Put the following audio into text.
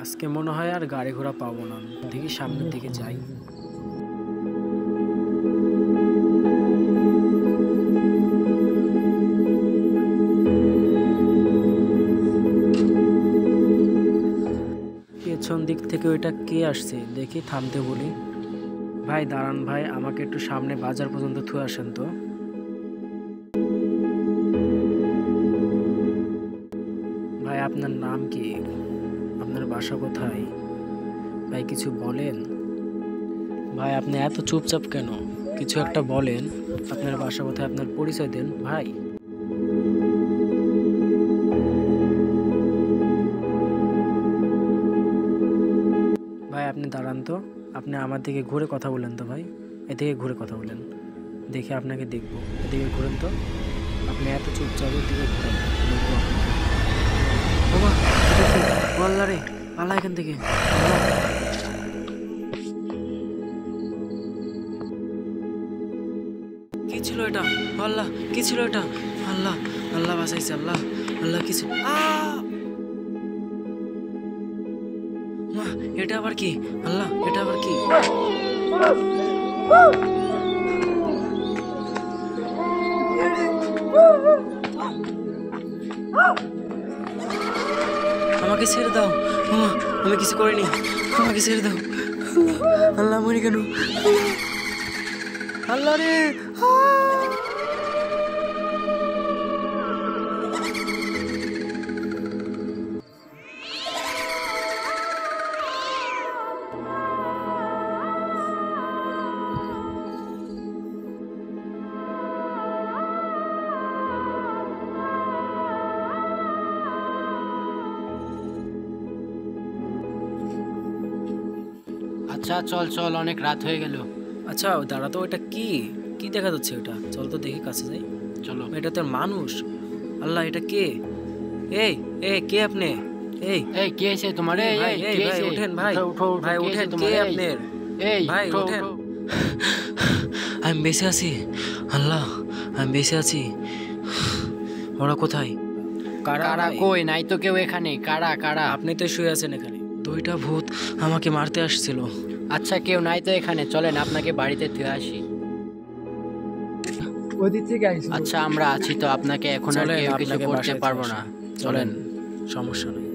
আজকে মনে হয় আর গাড়ি ঘোড়া পাবো না, দেখি সামনের দিকে যাই। পেছন দিক থেকে ওইটা কে আসছে দেখি, থামতে বলি। ভাই দাঁড়ান ভাই, আমাকে একটু সামনে বাজার পর্যন্ত থুয়ে আসেন তো। ভাই আপনার নাম কি, আপনার বাসা কোথায়? ভাই কিছু বলেন। ভাই আপনি এত চুপচাপ কেন, কিছু একটা বলেন। আপনার বাসা কোথায়, আপনার পরিচয় দেন ভাই। ভাই আপনি দাঁড়ান তো, আপনি আমার দিকে ঘুরে কথা বলেন তো ভাই, এদিকে ঘুরে কথা বলেন, দেখে আপনাকে দেখবো। এদিকে ঘুরেন তো, আপনি এত চুপচাপ, এদিকে ঘুরেন, দেখবো আপনাকে। বাবা আল্লাহ রে, আল্লাহ এখান থেকে। কি ছিল এটা আল্লাহ, কি ছিল এটা আল্লাহ, আল্লাহ বাঁচাইছে, আল্লাহ আল্লাহ কিছু। এটা আবার কি আল্লাহ, এটা আবার কি? আমাকে ছেড়ে দাও, আমি কিছু করিনি, আমাকে ছেড়ে দাও। আল্লাহ মরি কেন আল্লাহ রে। আচ্ছা চল চল, অনেক রাত হয়ে গেল। আচ্ছা দাঁড়া তো, ওটা কি কি দেখা যাচ্ছে ওটা? চল তো দেখি, কাছে যাই। চলো। এটা তো মানুষ। আল্লাহ এটা কে? এই এই কে আপনি? এই এই কে এসে তোমার? এই ভাই, এই এই কে ভাই এসে? ওঠেন ভাই, উঠো উঠো, ভাই কে ওঠেন, এসে কে তোমার? আপনার? এই ভাই উঠো ওঠেন। উঠো। আমি বেঁচে আছি আল্লাহ, আমি বেঁচে আছি। ওরা কোথায়? কারা ভাই? কই? নাই তো কেউ এখানে। কারা কারা? আপনি তো শুয়ে আছেন এখানে। দুইটা ভূত আমাকে মারতে আসছিল। আচ্ছা কেউ নাই তো এখানে, চলেন আপনাকে বাড়িতে দিয়ে আসি। আচ্ছা আমরা আছি তো, আপনাকে এখন আর চলেন, কেউ কিছু আপনাকে করতে বাসায় পারবো দিয়ে না। আসি। চলেন। সমস্যা নেই।